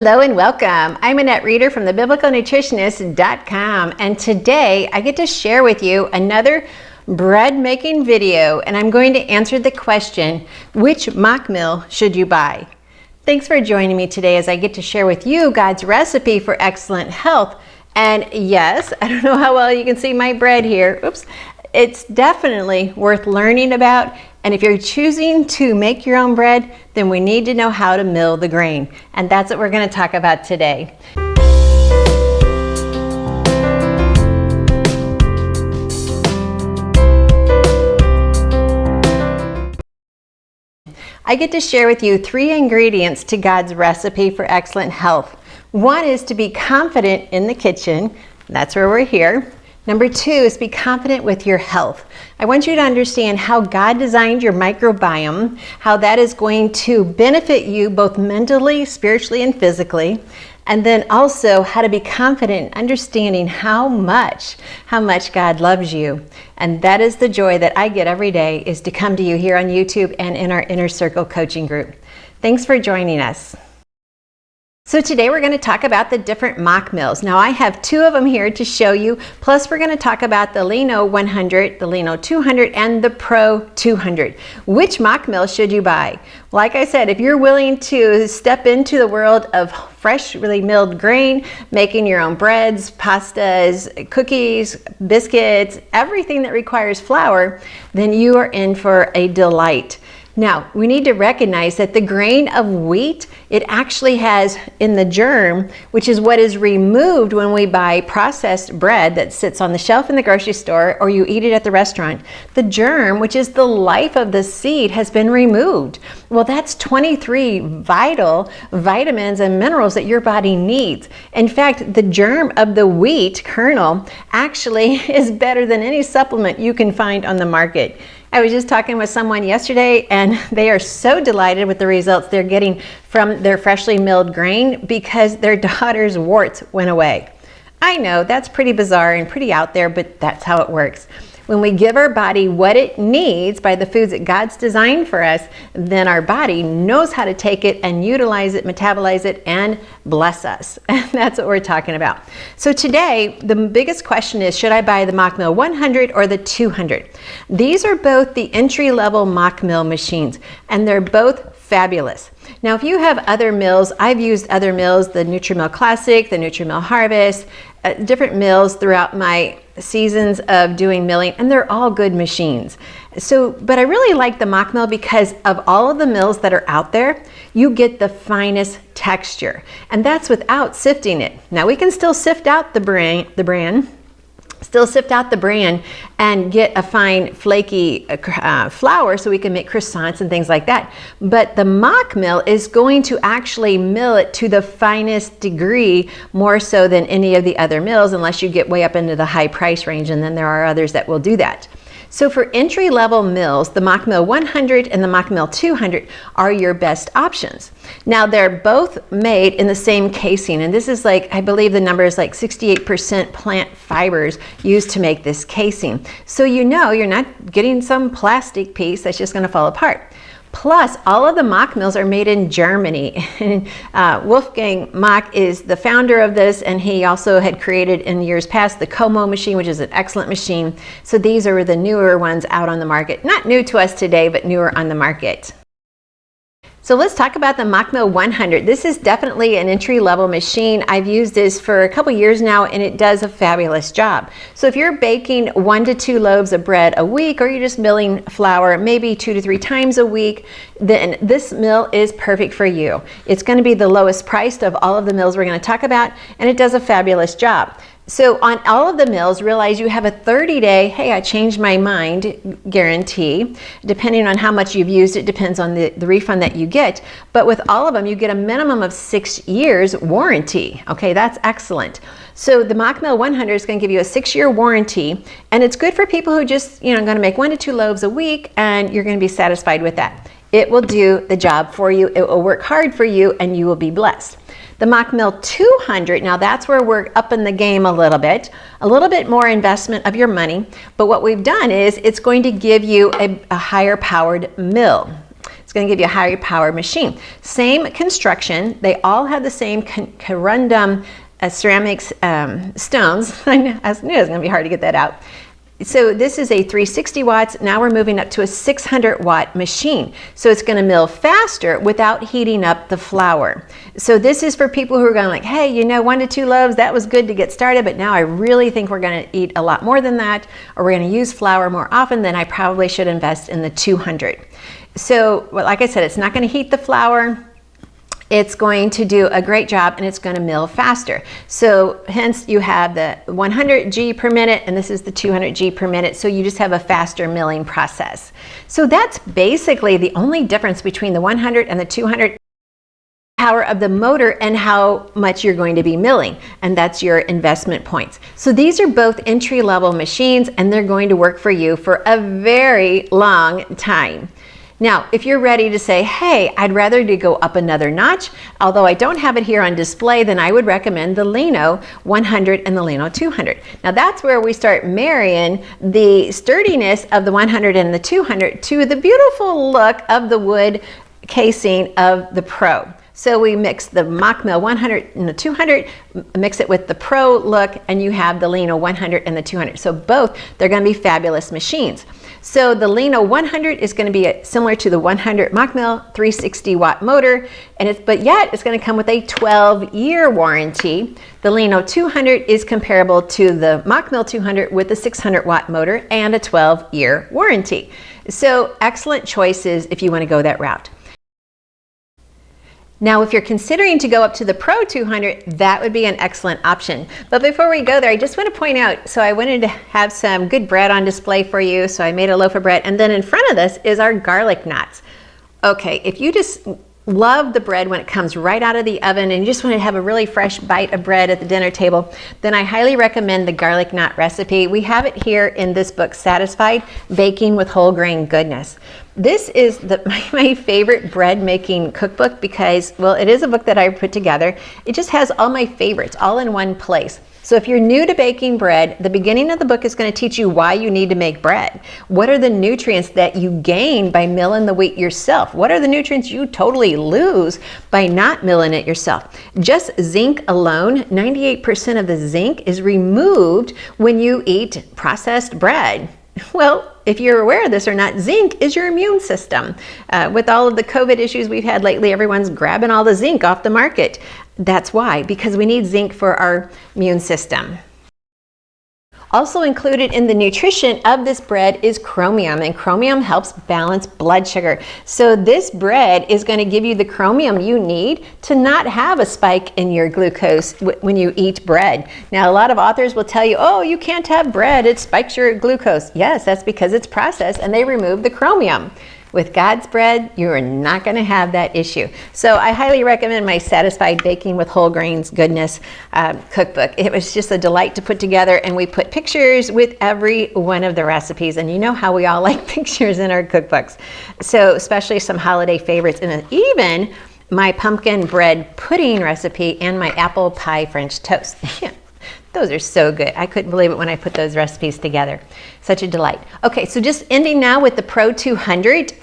Hello and welcome. I'm Annette Reeder from thebiblicalnutritionist.com, and today I get to share with you another bread making video, and I'm going to answer the question, which Mockmill should you buy? Thanks for joining me today as I get to share with you God's recipe for excellent health. And yes, I don't know how well you can see my bread here. Oops. It's definitely worth learning about, and if you're choosing to make your own bread, then we need to know how to mill the grain, and that's what we're going to talk about today. I get to share with you 3 ingredients to God's recipe for excellent health. One is to be confident in the kitchen. That's where we're here. Number 2 is be confident with your health. I want you to understand how God designed your microbiome, how that is going to benefit you both mentally, spiritually, and physically. And then also how to be confident in understanding how much God loves you. And that is the joy that I get every day, is to come to you here on YouTube and in our Inner Circle coaching group. Thanks for joining us. So today we're going to talk about the different Mockmills. Now I have 2 of them here to show you, plus we're going to talk about the Lino 100, the Lino 200, and the Pro 200. Which Mockmill should you buy? Like I said, if you're willing to step into the world of freshly milled grain, making your own breads, pastas, cookies, biscuits, everything that requires flour, then you are in for a delight. Now, we need to recognize that the grain of wheat, it actually has in the germ, which is what is removed when we buy processed bread that sits on the shelf in the grocery store or you eat it at the restaurant. The germ, which is the life of the seed, has been removed. Well, that's 23 vital vitamins and minerals that your body needs. In fact, the germ of the wheat kernel actually is better than any supplement you can find on the market. I was just talking with someone yesterday, and they are so delighted with the results they're getting from their freshly milled grain because their daughter's warts went away. I know that's pretty bizarre and pretty out there, but that's how it works. When we give our body what it needs by the foods that God's designed for us, then our body knows how to take it and utilize it, metabolize it, and bless us. And that's what we're talking about. So today, the biggest question is, should I buy the Mockmill 100 or the 200? These are both the entry-level Mockmill machines, and they're both fabulous. Now, if you have other mills, I've used other mills, the Nutrimill Classic, the Nutrimill Harvest, different mills throughout my seasons of doing milling, and they're all good machines. But I really like the Mockmill because of all of the mills that are out there, you get the finest texture, and that's without sifting it. Now, we can still sift out the bran and get a fine flaky flour so we can make croissants and things like that. But the Mockmill is going to actually mill it to the finest degree, more so than any of the other mills, unless you get way up into the high price range, and then there are others that will do that. So for entry-level mills, the Mockmill 100 and the Mockmill 200 are your best options. Now, they're both made in the same casing, and this is like, I believe the number is like 68% plant fibers used to make this casing. So you know you're not getting some plastic piece that's just going to fall apart. Plus, all of the Mockmills are made in Germany. Wolfgang Mock is the founder of this, and he also had created in years past the Como machine, which is an excellent machine. So these are the newer ones out on the market. Not new to us today, but newer on the market. So let's talk about the Mockmill 100. This is definitely an entry-level machine. I've used this for a couple years now, and it does a fabulous job. So if you're baking 1 to 2 loaves of bread a week, or you're just milling flour maybe 2 to 3 times a week, then this mill is perfect for you. It's going to be the lowest priced of all of the mills we're going to talk about, and it does a fabulous job. So on all of the mills, realize you have a 30-day, hey, I changed my mind guarantee. Depending on how much you've used, it depends on the refund that you get. But with all of them, you get a minimum of 6 years warranty. Okay, that's excellent. So the Mockmill 100 is going to give you a 6-year warranty, and it's good for people who just, going to make 1 to 2 loaves a week, and you're going to be satisfied with that. It will do the job for you. It will work hard for you, and you will be blessed. The Mockmill 200, now that's where we're up in the game a little bit more investment of your money, but what we've done is it's going to give you a higher powered mill. It's going to give you a higher power machine. Same construction. They all have the same corundum ceramics stones. I knew it was going to be hard to get that out. So this is a 360 watts. Now we're moving up to a 600 watt machine. So it's going to mill faster without heating up the flour. So this is for people who are going like, hey, you know, 1 to 2 loaves, that was good to get started, but now I really think we're going to eat a lot more than that, or we're going to use flour more often, then I probably should invest in the 200. So, well, like I said, it's not going to heat the flour. It's going to do a great job, and it's going to mill faster. So hence you have the 100 G per minute, and this is the 200 G per minute. So you just have a faster milling process. So that's basically the only difference between the 100 and the 200 power of the motor and how much you're going to be milling, and that's your investment points. So these are both entry-level machines, and they're going to work for you for a very long time. Now, if you're ready to say, hey, I'd rather to go up another notch, although I don't have it here on display, then I would recommend the Lino 100 and the Lino 200. Now that's where we start marrying the sturdiness of the 100 and the 200 to the beautiful look of the wood casing of the Pro. So we mix the Mockmill 100 and the 200, mix it with the Pro look, and you have the Lino 100 and the 200. So both, they're going to be fabulous machines. So the Lino 100 is going to be similar to the 100 Mockmill 360 watt motor, and but yet it's going to come with a 12-year warranty. The Lino 200 is comparable to the Mockmill 200 with a 600 watt motor and a 12-year warranty. So excellent choices if you want to go that route. Now, if you're considering to go up to the Pro 200, that would be an excellent option. But before we go there, I just want to point out, so I wanted to have some good bread on display for you, so I made a loaf of bread, and then in front of this is our garlic knots. Okay, if you just love the bread when it comes right out of the oven and you just want to have a really fresh bite of bread at the dinner table, then I highly recommend the garlic knot recipe. We have it here in this book, Satisfied, Baking with Whole Grain Goodness. This is my favorite bread making cookbook because, well, it is a book that I put together. It just has all my favorites all in one place. So if you're new to baking bread, the beginning of the book is going to teach you why you need to make bread. What are the nutrients that you gain by milling the wheat yourself? What are the nutrients you totally lose by not milling it yourself? Just zinc alone, 98% of the zinc is removed when you eat processed bread. Well, if you're aware of this or not, zinc is your immune system. With all of the COVID issues we've had lately, everyone's grabbing all the zinc off the market. That's why, because we need zinc for our immune system. Also included in the nutrition of this bread is chromium, and chromium helps balance blood sugar. So this bread is going to give you the chromium you need to not have a spike in your glucose when you eat bread. Now, a lot of authors will tell you, oh, you can't have bread, it spikes your glucose. Yes, that's because it's processed and they remove the chromium. With God's bread, you are not going to have that issue. So I highly recommend my Satisfied Baking with Whole Grains Goodness cookbook. It was just a delight to put together, and we put pictures with every one of the recipes, and you know how we all like pictures in our cookbooks. So especially some holiday favorites, and even my pumpkin bread pudding recipe and my apple pie French toast. Those are so good. I couldn't believe it when I put those recipes together. Such a delight. Okay, so just ending now with the Pro 200.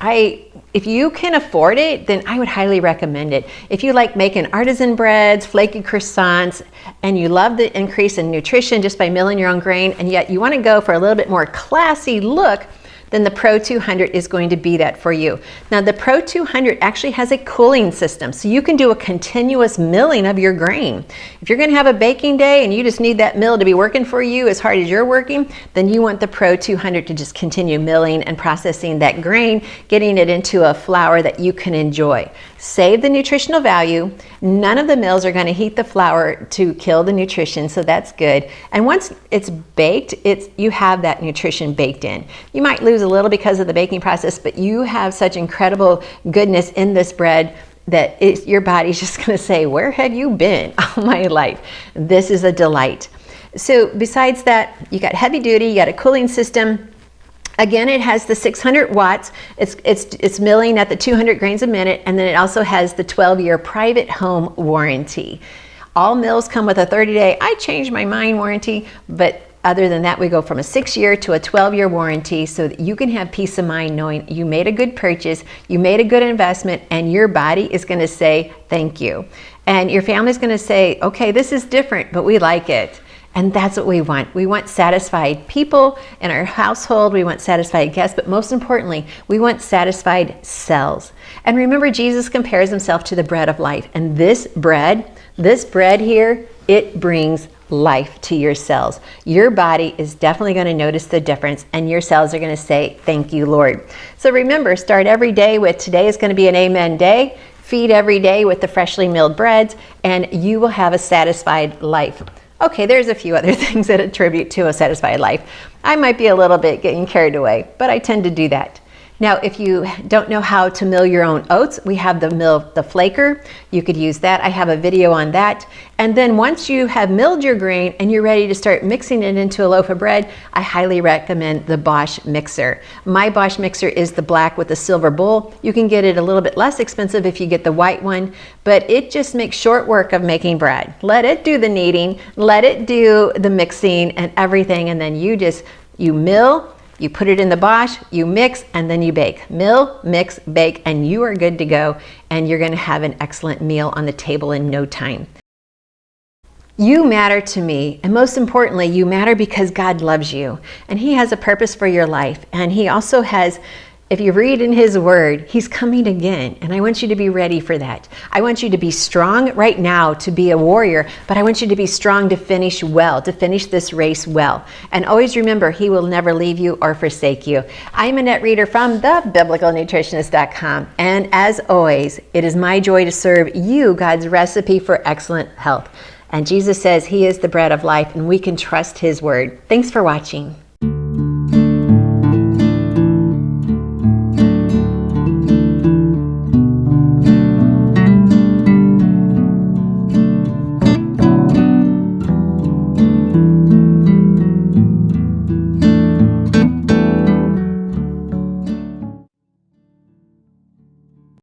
If you can afford it, then I would highly recommend it. If you like making artisan breads, flaky croissants, and you love the increase in nutrition just by milling your own grain, and yet you want to go for a little bit more classy look, then the Pro 200 is going to be that for you. Now, the Pro 200 actually has a cooling system, so you can do a continuous milling of your grain. If you're going to have a baking day and you just need that mill to be working for you as hard as you're working, then you want the Pro 200 to just continue milling and processing that grain, getting it into a flour that you can enjoy. Save the nutritional value. None of the mills are going to heat the flour to kill the nutrition, so that's good. And once it's baked, you have that nutrition baked in. You might lose a little because of the baking process, but you have such incredible goodness in this bread that your body's just going to say, where have you been all my life? This is a delight. So besides that, you got heavy duty, you got a cooling system. Again, it has the 600 watts. It's milling at the 200 grains a minute, and then it also has the 12-year private home warranty. All mills come with a 30-day, I changed my mind warranty, but Other than that, we go from a 6-year to a 12-year warranty so that you can have peace of mind knowing you made a good purchase, you made a good investment, and your body is going to say thank you. And your family's going to say, okay, this is different, but we like it. And that's what we want. We want satisfied people in our household. We want satisfied guests, but most importantly, we want satisfied cells. And remember, Jesus compares himself to the bread of life. And this bread here, it brings life to your cells. Your body is definitely going to notice the difference, and your cells are going to say, thank you, Lord. So remember, start every day with today is going to be an amen day. Feed every day with the freshly milled breads, and you will have a satisfied life. Okay, there's a few other things that attribute to a satisfied life. I might be a little bit getting carried away, but I tend to do that. Now, if you don't know how to mill your own oats, we have the flaker. You could use that. I have a video on that. And then once you have milled your grain and you're ready to start mixing it into a loaf of bread, I highly recommend the Bosch mixer. My Bosch mixer is the black with the silver bowl. You can get it a little bit less expensive if you get the white one, but it just makes short work of making bread. Let it do the kneading, let it do the mixing and everything, and then you mill, you put it in the Bosch, you mix, and then you bake. Mill, mix, bake, and you are good to go, and you're going to have an excellent meal on the table in no time. You matter to me, and most importantly, you matter because God loves you, and he has a purpose for your life, and he also has, if you read in his word, he's coming again, and I want you to be ready for that. I want you to be strong right now to be a warrior, but I want you to be strong to finish well, to finish this race well. And always remember, he will never leave you or forsake you. I'm Annette Reeder from thebiblicalnutritionist.com, and as always, it is my joy to serve you God's recipe for excellent health. And Jesus says he is the bread of life, and we can trust his word. Thanks for watching.